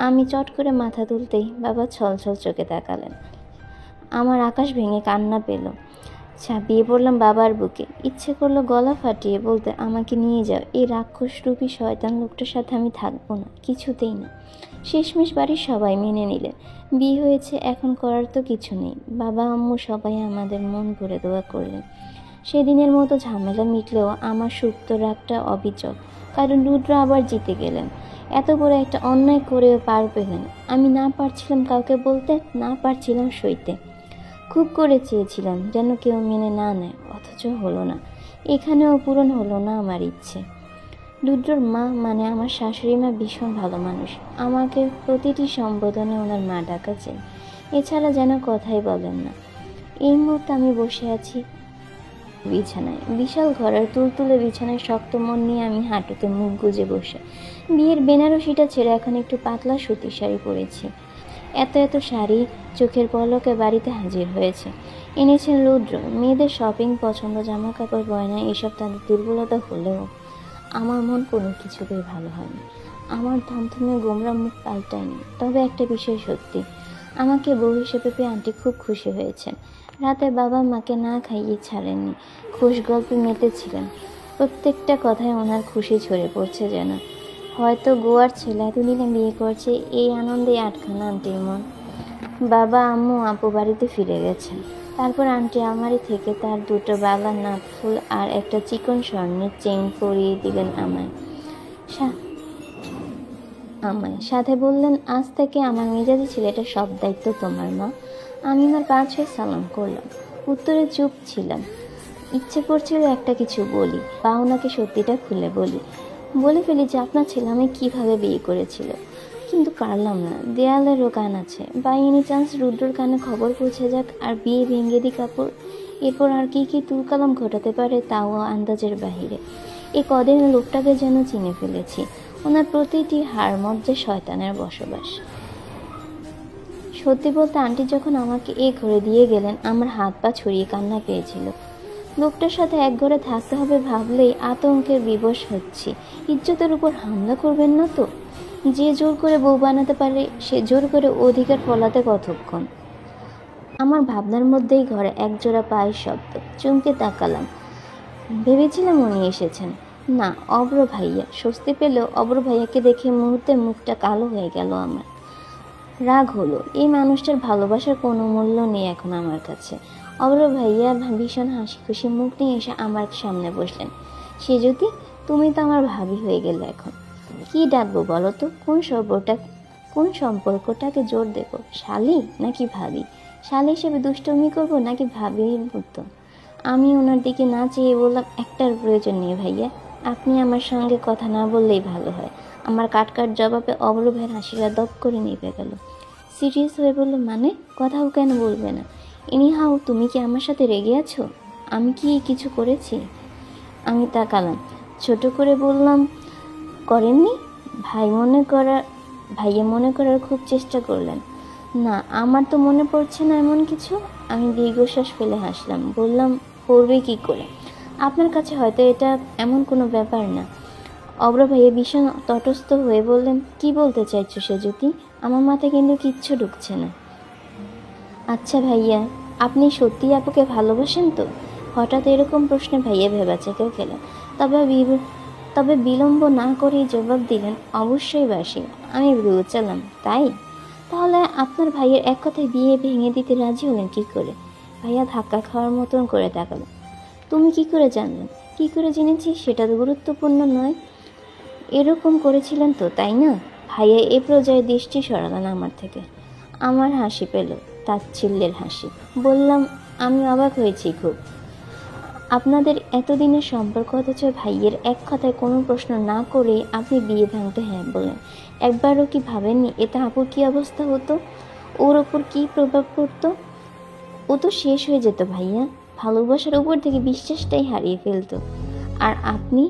আমি চট করে মাথা তুলতেই বাবা ছলছল চোখে তাকালেন। আমার আকাশ ভেঙে কান্না পেল। ঝাঁপিয়ে পড়লাম বাবার বুকে। ইচ্ছে করলো গলা ফাটিয়ে বলতে, আমাকে নিয়ে যাও, এই রাক্ষসরূপী শয়তান লোকটার সাথে আমি থাকবো না, কিছুতেই না। শেষমেশ বাড়ির সবাই মেনে নিলেন। বিয়ে হয়েছে, এখন করার তো কিছু নেই। বাবা আম্মু সবাই আমাদের মন ভরে দোয়া করলেন। সেদিনের মতো ঝামেলা মিটলেও আমার সুপ্ত রাগটা অবিচল, কারণ রুদ্র আবার জিতে গেলেন। এত বড় একটা অন্যায় করেও পার পেলেন। আমি না পারছিলাম কাউকে বলতে, না পারছিলাম সইতে। খুব করে চেয়েছিলাম যেন কেউ মেনে না নেয়, অথচ হলো না। এখানেও পূরণ হলো না আমার ইচ্ছে। রুদ্রর মা মানে আমার শাশুড়ি মা ভীষণ ভালো মানুষ, আমাকে প্রতিটি সম্বোধনে ওনার মা ডাকা চাই, এছাড়া যেন কথাই বলেন না। এই মুহূর্তে আমি বসে আছি বিছানায়, বিশাল ঘরের তুলতুলে বিছানায় শক্ত মন নিয়ে আমি হাঁটুতে মুখ গুজে বসে। বিয়ের বেনারসিটা ছেড়ে এখন একটু পাতলা সুতির শাড়ি পরেছি। এত এত শাড়ি চোখের পলকে বাড়িতে হাজির হয়েছে। এনেছেন রুদ্র। মেয়েদের শপিং, পছন্দ, জামা কাপড়, গয়না এসব তাদের দুর্বলতা হলেও আমার মন কোনো কিছুতেই ভালো হয়নি। আমার থমথমে গোমরা মুখ পাল্টায়নি। তবে একটা বিষয় সত্যি, আমাকে বউ হিসেবে পেয়ে আন্টি খুব খুশি হয়েছেন। রাতে বাবা মাকে না খাইয়ে ছাড়েননি, খুশ গল্পে মেতেছিলেন। প্রত্যেকটা কথায় ওনার খুশি ঝরে পড়ছে যেন। হয়তো গোয়ার ছেলে এতদিনে বিয়ে করছে, এই আনন্দে আটখানা আন্টির মন। বাবা, আম্মু, আপু বাড়িতে ফিরে গেছেন। তারপর আন্টি আলমারি থেকে তার দুটো বালার নাকফুল আর একটা চিকন স্বর্ণের চেইন পরিয়ে দিলেন আমায়। সাথে বললেন, আজ থেকে আমার মেজাজি ছেলেটা সব দায়িত্ব তোমার মা। আমি আমার পা ছুঁয়ে সালাম করলাম। উত্তরে চুপ ছিলাম। ইচ্ছে করছিল একটা কিছু বলি বা ওনাকে সত্যিটা খুলে বলে ফেলি যে আপনার ছেলে আমি কীভাবে বিয়ে করেছিল, কিন্তু পারলাম না। দেয়ালেরও কান আছে। বাই এনি চান্স রুদ্রর কানে খবর পৌঁছে যাক আর বিয়ে ভেঙে দি কাপড়। এরপর আর কি কি তুলকালাম ঘটাতে পারে তাও আন্দাজের বাহিরে। এই কদিন লোকটাকে যেন চিনে ফেলেছি। ওনার প্রতিটি হাড় মধ্যে শয়তানের বসবাস। সত্যি বলতে আন্টি যখন আমাকে এ ঘরে দিয়ে গেলেন, আমার হাত পা ছড়িয়ে কান্না পেয়েছিল। লোকটার সাথে এক ঘরে থাকতে হবে ভাবলেই আতঙ্কের বিবশ হচ্ছি। ইজ্জতের উপর হামলা করবেন না তো? যে জোর করে বউ বানাতে পারে সে জোর করে অধিকার ফলাতে কতক্ষণ? আমার ভাবনার মধ্যেই ঘরে একজোড়া পায়ের শব্দ। চমকে তাকালাম। ভেবেছিলাম উনি এসেছেন। না, অব্র ভাইয়া। স্বস্তি পেলেও অব্র ভাইয়াকে দেখে মুহূর্তে মুখটা কালো হয়ে গেল আমার। রাগ হলো। এই মানুষটার ভালোবাসার কোনো মূল্য নেই এখন আমার কাছে। অব্র ভাইয়া ভীষণ হাসি খুশি মুখ নিয়ে এসে আমার সামনে বসলেন। সে যদি তুমি তো আমার ভাবি হয়ে গেলে, এখন কি ডাকবো বলো তো? কোন সম্পর্কটাকে জোর দেবো? শালি নাকি ভাবি? শালি হিসেবে দুষ্টমি করবো নাকি ভাবির মতো? আমি ওনার দিকে না চেয়ে বললাম, একটার প্রয়োজন নেই ভাইয়া। আপনি আমার সঙ্গে কথা না বললেই ভালো হয়। আমার কাটকাট জবাবে অব্র ভাইয়ের হাসিটা দপ করে নিভে গেল। সিরিয়াস হয়ে বলল, মানে কথাও কেন বলবে না? এনিহাও তুমি কি আমার সাথে রেগে আছো? আমি কি কিছু করেছি? আমি তাকালাম। ছোট করে বললাম, করেননি? ভাইয়া মনে করার খুব চেষ্টা করলেন। না, আমার তো মনে পড়ছে না এমন কিছু। আমি দীর্ঘশ্বাস ফেলে হাসলাম। বললাম, পড়বে কি করে? আপনার কাছে হয়তো এটা এমন কোনো ব্যাপার না। অব্র ভাইয়া ভীষণ তটস্থ হয়ে বললেন, কি বলতে চাইছো সেজুতি? আমার মাথায় কিন্তু কিচ্ছু ঢুকছে না। আচ্ছা ভাইয়া, আপনি সত্যিই আপুকে ভালোবাসেন তো? হঠাৎ এরকম প্রশ্নে ভাইয়া ভেবাচেকেও গেলেন। তবে বিলম্ব না করেই জবাব দিলেন, অবশ্যই বাসি। আমি বুঝলাম, তাই? তাহলে আপনার ভাইয়ের এক কথায় বিয়ে ভেঙে দিতে রাজি হলেন কি করে? ভাইয়া ধাক্কা খাওয়ার মতন করে তাকালো। তুমি কি করে জানলেন? কি করে জেনেছি সেটা তো গুরুত্বপূর্ণ নয়। এরকম করেছিলেন তো, তাই না? ভাইয়া এ পর্যায়ে দৃষ্টি সরালেন আমার থেকে। আমার হাসি পেল, তাচ্ছিল্যের হাসি। বললাম, আমি অবাক হয়েছি খুব। আপনাদের এতদিনের সম্পর্ক, অথচ ভাইয়ের এক কথায় কোনো প্রশ্ন না করে আপনি বিয়ে ভাঙতে হ্যাঁ বলেন। একবারও কি ভাবেননি এতে আপুর কী অবস্থা হতো? ওর ওপর কী প্রভাব পড়তো? ও তো শেষ হয়ে যেত ভাইয়া। ভালোবাসার উপর থেকে বিশ্বাসটাই হারিয়ে ফেলতো। আর আপনি,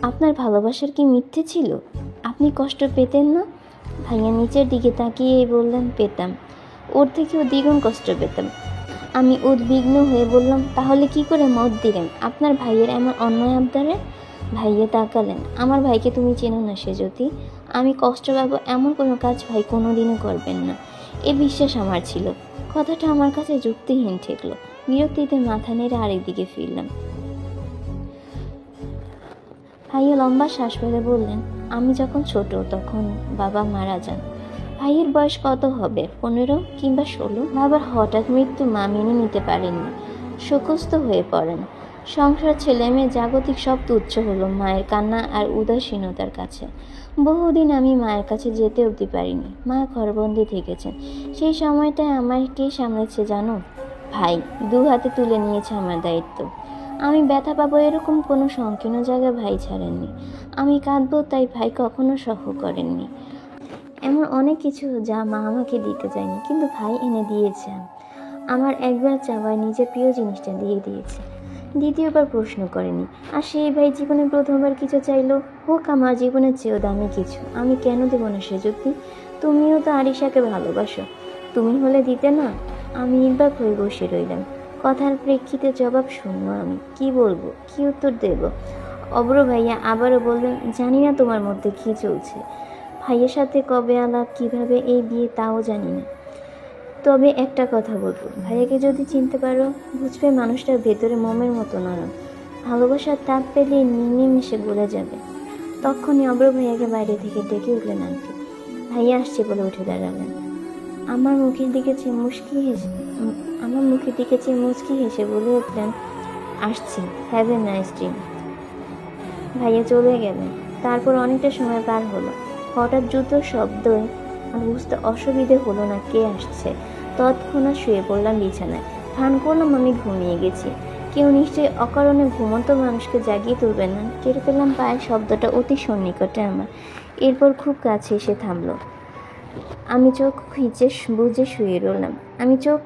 আপনার ভালোবাসার কি মিথ্যে ছিল? আপনি কষ্ট পেতেন না? ভাইয়া নিচের দিকে তাকিয়ে বললেন, পেতাম। ওর থেকেও দ্বিগুণ কষ্ট পেতাম। আমি উদ্বিগ্ন হয়ে বললাম, তাহলে কি করে মত দিলেন আপনার ভাইয়ের এমন অন্যায় আবদারে? ভাইয়া তাকালেন। আমার ভাইকে তুমি চেনো না সেজতি। আমি কষ্ট পাবো এমন কোনো কাজ ভাই কোনোদিনও করবেন না, এ বিশ্বাস আমার ছিল। কথাটা আমার কাছে যুক্তিহীন ঠেকলো। বিরক্তিতে মাথা নেড়ে আরেকদিকে ফিরলাম। ভাইয়া লম্বা শ্বাস ফেলে বললেন, আমি যখন ছোট তখন বাবা মারা যান। ভাইয়ের বয়স কত হবে? 15 কিংবা 16। বাবার হঠাৎ মৃত্যু মা মেনে নিতে পারেননি। শোকস্থ হয়ে পড়েন। সংসার, ছেলে মেয়ে, জাগতিক সব তুচ্ছ হলো মায়ের কান্না আর উদাসীনতার কাছে। বহুদিন আমি মায়ের কাছে যেতে অবধি পারিনি। মা ঘরবন্দি থেকেছেন। সেই সময়টায় আমায় কে সামলেছে জানো? ভাই 2 হাতে তুলে নিয়েছে আমার দায়িত্ব। আমি ব্যথা পাবো এরকম কোনো সংকীর্ণ জায়গায় ভাই ছাড়েননি। আমি কাঁদবো তাই ভাই কখনো সহ করেননি। এমন অনেক কিছু যা মা আমাকে দিতে চায়নি, কিন্তু ভাই এনে দিয়েছে। আমার একবার চাওয়ায় নিজের প্রিয় জিনিসটা দিয়ে দিয়েছে। দ্বিতীয়বার প্রশ্ন করেনি। আর সেই ভাই জীবনে প্রথমবার কিছু চাইলো, হোক আমার জীবনের চেয়েও দামি কিছু। আমি কেন দেবো না সে যুক্তি? তুমিও তো আরিশাকে ভালোবাসো, তুমি হলে দিতে না? আমি নির্বাক হয়ে বসে রইলাম। কথার প্রেক্ষিতে জবাব শুনবো আমি, কি বলবো, কি উত্তর দেব? অব্র ভাইয়া আবারও বললেন, জানি না তোমার মধ্যে কি চলছে, ভাইয়ের সাথে কবে আলাপ, কিভাবে এই বিয়ে তাও জানি না। তবে একটা কথা বলবো, ভাইয়াকে যদি চিনতে পারো, বুঝবে মানুষটার ভেতরে মোমের মতো নরম, ভালোবাসার তাপ পেলে নিমিষে গলে যাবে। তখনই অব্র ভাইয়াকে বাইরে থেকে ডেকে উঠলেন আন্টি। ভাইয়া আসছে বলে উঠে দাঁড়ালেন। আমার মুখের দিকে চেয়ে মুচকি হেসে বলে উঠলেন, আসছি, হ্যাভ এ নাইস ড্রিম। ভাইয়া চলে গেলেন। তারপর অনেকটা সময় পার হলো। হঠাৎ জুতোর শব্দই আর বুঝতে অসুবিধে হলো না কে আসছে। তৎক্ষণাৎ শুয়ে পড়লাম বিছানায়। ভান করলাম আমি ঘুমিয়ে গেছি। কেউ নিশ্চয়ই অকারণে ঘুমন্ত মানুষকে জাগিয়ে তুলবে না। টের পেলাম পায়ের শব্দটা অতি সন্নিকটে আমার। এরপর খুব কাছে এসে থামলো। আমি চোখ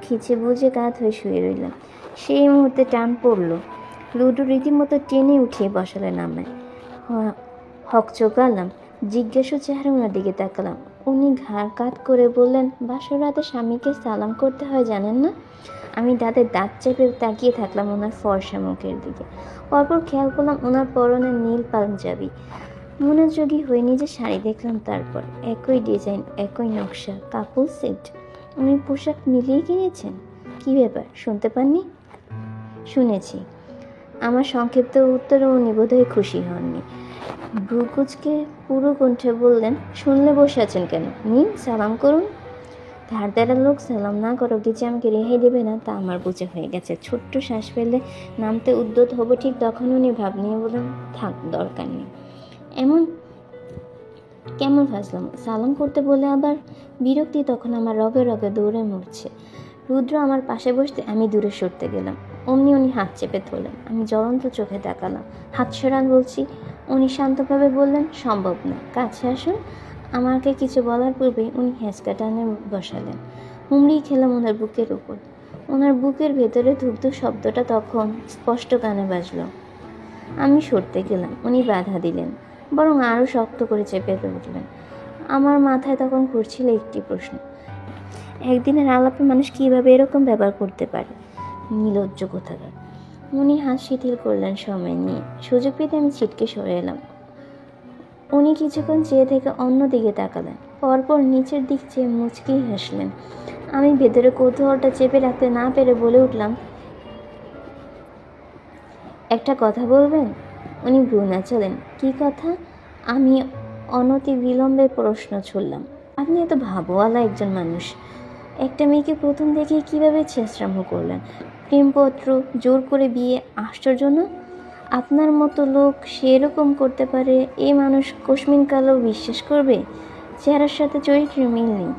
খিচে বুঝে কাত হয়ে শুয়ে রইলাম। সেই মুহূর্তে টান পড়লো। লুডু রীতিমতো টেনে উঠিয়ে বসালেন আমায়। হকচকালাম, জিজ্ঞাসু চেহারা ওনার দিকে তাকালাম। উনি ঘাড় কাত করে বললেন, বাসর রাতে স্বামীকে সালাম করতে হয় জানেন না? আমি দাঁতের দাঁত চেপে তাকিয়ে থাকলাম ওনার ফর্সা মুখের দিকে। পরপর খেয়াল করলাম ওনার পরনে নীল পাঞ্জাবি। মনোযোগী হয়ে নিজে শাড়ি দেখলাম। তারপর একই ডিজাইন, একই নকশা, কাপল সেট। উনি পোশাক মিলিয়ে কিনেছেন? কি ব্যাপার, শুনতে পাননি? শুনেছি। আমার সংক্ষিপ্ত উত্তরে উনি বোধহয় খুশি হননি। ভ্রুকুচকে পুরো কণ্ঠে বললেন, শুনলে বসে আছেন কেন, নিন সালাম করুন। ধারদারা লোক সালাম না করো যে আমাকে রেহাই দেবে না তা আমার বুঝে হয়ে গেছে। ছোট্ট শ্বাস ফেললে নামতে উদ্যত হবো, ঠিক তখন উনি ভাব নিয়ে বললেন, থাক, দরকার নেই। এমন কেমন ফাজলাম, সালাম করতে বলে আবার? বিরক্তি তখন আমার রগে রগে দৌড়ে মরছে। রুদ্র আমার পাশে বসতে আমি দূরে সরতে গেলাম। অমনি উনি হাত চেপে ধরলেন। আমি জ্বলন্ত চোখে তাকালাম। হাত সরান বলছি। উনি শান্তভাবে বললেন, সম্ভব না, কাছে আসুন। আমাকে কিছু বলার পূর্বেই উনি হ্যাঁচকা টানে বসালেন। হুমড়ি খেলাম ওনার বুকের উপর। ওনার বুকের ভেতরে ধুগ্ধ শব্দটা তখন স্পষ্ট কানে বাজল। আমি সরতে গেলাম, উনি বাধা দিলেন, বরং আরও শক্ত করে চেপে উঠলেন। আমার মাথায় তখন ঘুরছিল একটি প্রশ্ন, একদিনের আলাপে মানুষ কীভাবে এরকম ব্যবহার করতে পারে? নির্লজ্জ কোথাকার। উনি হাত শিথিল করলেন সময় নিয়ে। সুযোগ পেতে আমি ছিটকে সরে এলাম। উনি কিছুক্ষণ চেয়ে থেকে অন্য দিকে তাকালেন, পরপর নিচের দিক চেয়ে মুচকি হাসলেন। আমি ভেতরে কৌতূহলটা চেপে রাখতে না পেরে বলে উঠলাম, একটা কথা বলবেন? উনি ভ্রু নাচালেন। কী কথা? আমি অনতি বিলম্বে প্রশ্ন ছুড়লাম। আপনি এত ভাবওয়ালা একজন মানুষ, একটা মেয়েকে প্রথম দেখে কীভাবে ছেঁচড়ামো করলেন, প্রেমপত্র, জোর করে বিয়ে, আশ্চর্য না? আপনার মতো লোক সেরকম করতে পারে এই মানুষ কস্মিন কালেও বিশ্বাস করবে? চেহারার সাথে চরিত্রের মিল নেই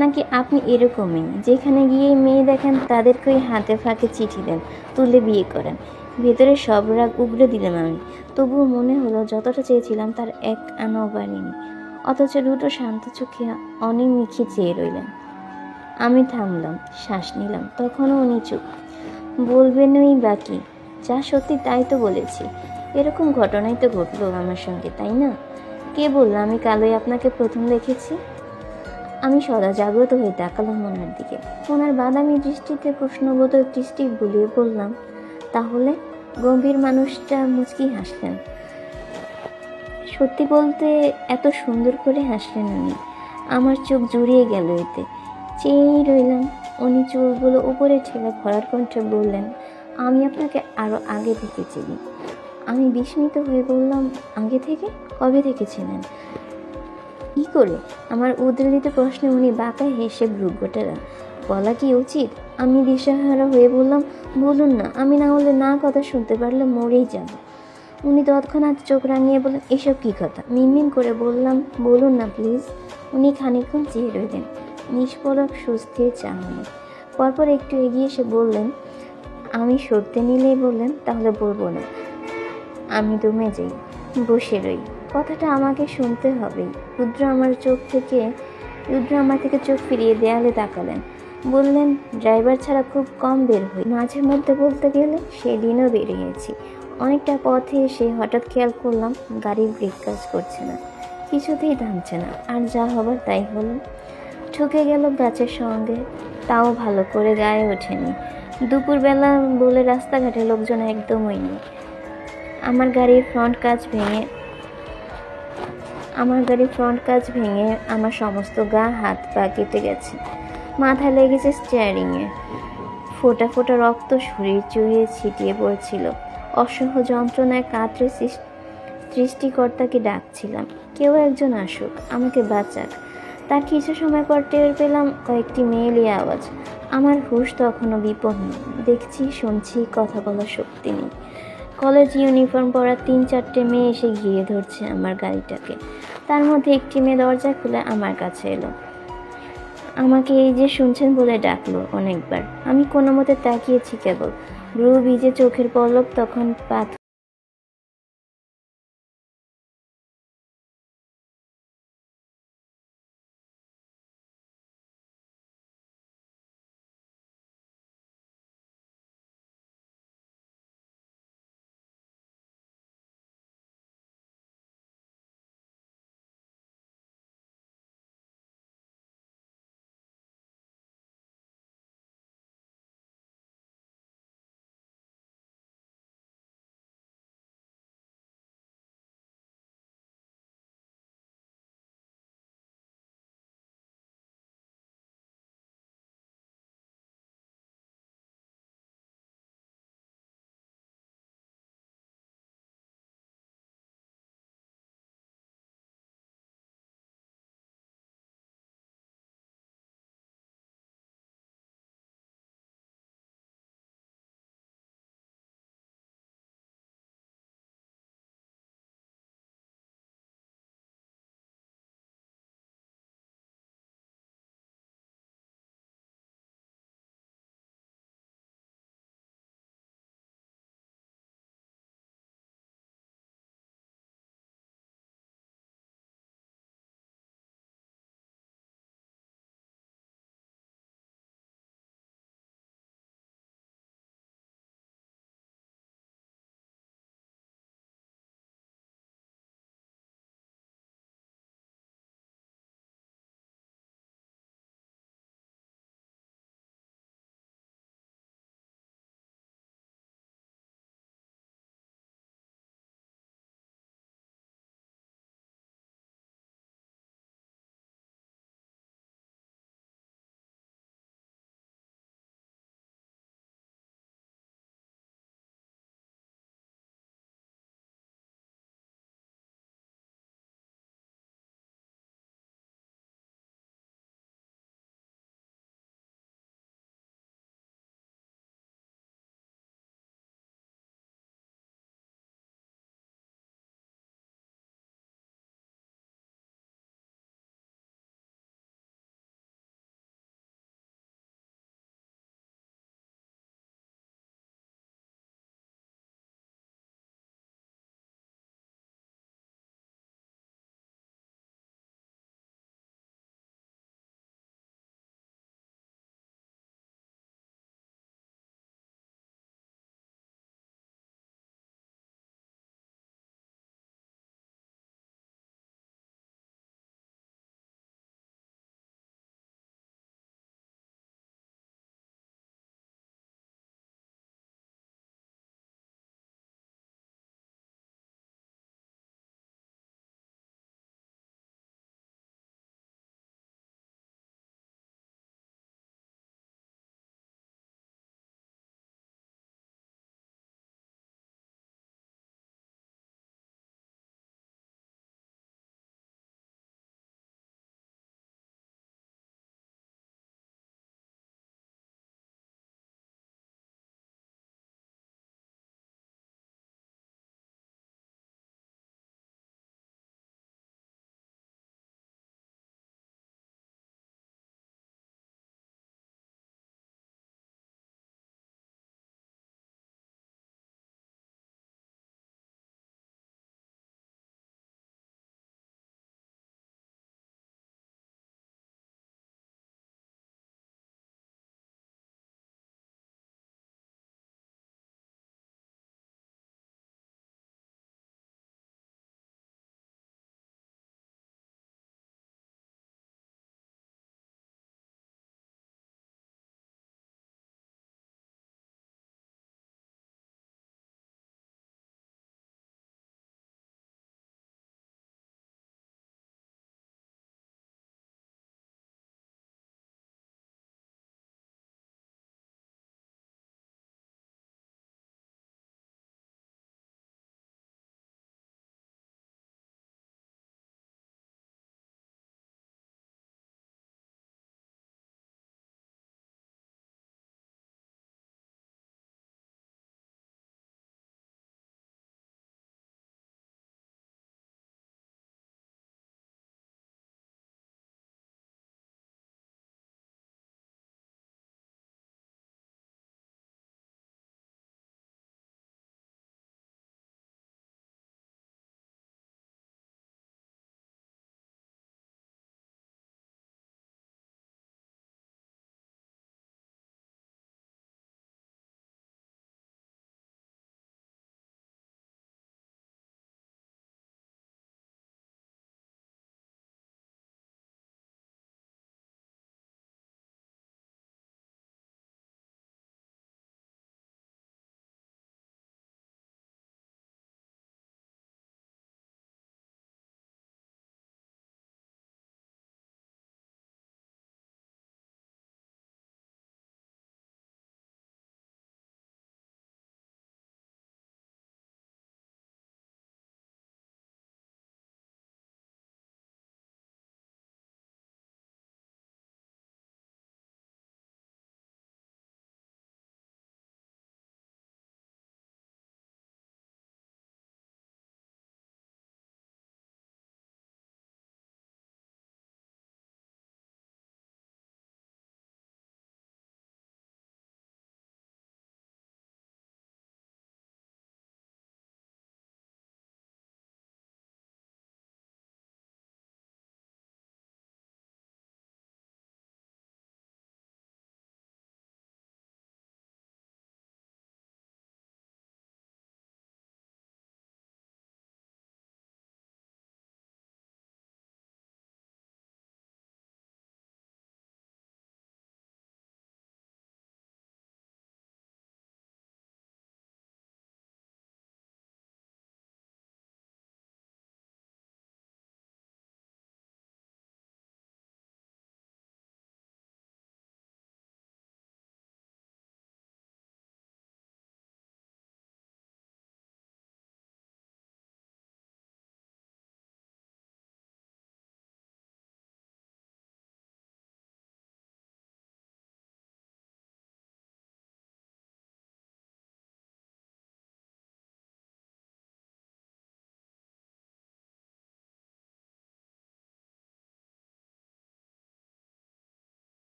নাকি? আপনি এরকমই, যেখানে গিয়ে মেয়ে দেখেন তাদেরকেই হাতে ফাঁকে চিঠি দেন, তুলে বিয়ে করেন। ভেতরে সব রাগ উগড়ে দিলাম আমি। তবুও মনে হলো যতটা চেয়েছিলাম তার এক আনাও বাড়িনি। অথচ দুটো শান্ত চোখে অনিমিখে চেয়ে রইলেন। আমি থামলাম, শ্বাস নিলাম। তখনও উনি চুপ। বলবেনই বাকি, যা সত্যি তাই তো বলেছি। এরকম ঘটনাই তো ঘটলো আমার সঙ্গে, তাই না? কে বললো আমি কালোই আপনাকে প্রথম দেখেছি? আমি সদা জাগ্রত হয়ে তাকালাম ওনার দিকে। ওনার বাদামি দৃষ্টিতে প্রশ্নবোধক দৃষ্টি বুলিয়ে বললাম, তাহলে? গম্ভীর মানুষটা মুচকি হাসলেন। সত্যি বলতে এত সুন্দর করে হাসলেন উনি, আমার চোখ জুড়িয়ে গেল এতে। চেয়েই রইলাম। উনি চুলগুলো উপরে ঠেলে ভরার কণ্ঠে বললেন, আমি আপনাকে আরও আগে থেকে চিনি। আমি বিস্মিত হয়ে বললাম, আগে থেকে? কবে থেকে ছিলেন? কী করে? আমার উদ্বেলিত প্রশ্নে উনি বাঁকা হেসে ভ্রু গোটালেন। বলা কি উচিত? আমি দিশাহারা হয়ে বললাম, বলুন না, আমি না হলে না কথা শুনতে পারলে মরেই যাব। উনি তৎক্ষণাৎ চোখ রাঙিয়ে বললেন, এসব কী কথা? মিনমিন করে বললাম, বলুন না প্লিজ। উনি খানিকক্ষণ চেয়ে রইলেন, নিষ্পলক সুস্থির চাহনি। পরপর একটু এগিয়ে এসে বললেন, আমি সরতে নিলেই বললেন, তাহলে বলবো না। আমি দমে যাই, বসে রই। কথাটা আমাকে শুনতে হবেই। রুদ্র আমার থেকে চোখ ফিরিয়ে দেয়ালে তাকালেন। বললেন, ড্রাইভার ছাড়া খুব কম বের হই, মাঝে মধ্যে বলতে গেলে সেদিনও বেরিয়েছি। অনেকটা পথে এসে হঠাৎ খেয়াল করলাম গাড়ির ব্রেক কাজ করছে না। কিছুতেই থামছে না, আর যা হবার তাই হলো। ঠকে গেল গাছের সঙ্গে, তাও ভালো করে গায়ে ওঠেনি। দুপুরবেলা বলে রাস্তাঘাটে লোকজন একদমই নেই। আমার গাড়ির ফ্রন্ট কাঁচ ভেঙে আমার সমস্ত গা হাত পা কেটে গেছে। মাথায় লেগেছে স্টিয়ারিংয়ে। ফোঁটা ফোঁটা রক্ত শরীর জুড়িয়ে ছিটিয়ে পড়ছিল। অসহ্য যন্ত্রণায় কাতরে সৃষ্টিকর্তাকে ডাকছিলাম, কেউ একজন আসুক, আমাকে বাঁচাক। তার কিছু সময় পর টের পেলাম কয়েকটি মেয়েলি আওয়াজ। আমার হুঁশ তখনও বিপন্ন। দেখছি, শুনছি, কথা বলার শক্তি নেই। কলেজ ইউনিফর্ম পরা ৩-৪টে মেয়ে এসে ঘিরে ধরছে আমার গাড়িটাকে। তার মধ্যে একটি মেয়ে দরজা খুলে আমার কাছে এলো। আমাকে এই যে শুনছেন বলে ডাকলো অনেকবার। আমি কোনো মতে তাকিয়েছি কেবল। ভ্রু ভিজে চোখের পলক তখন পাথর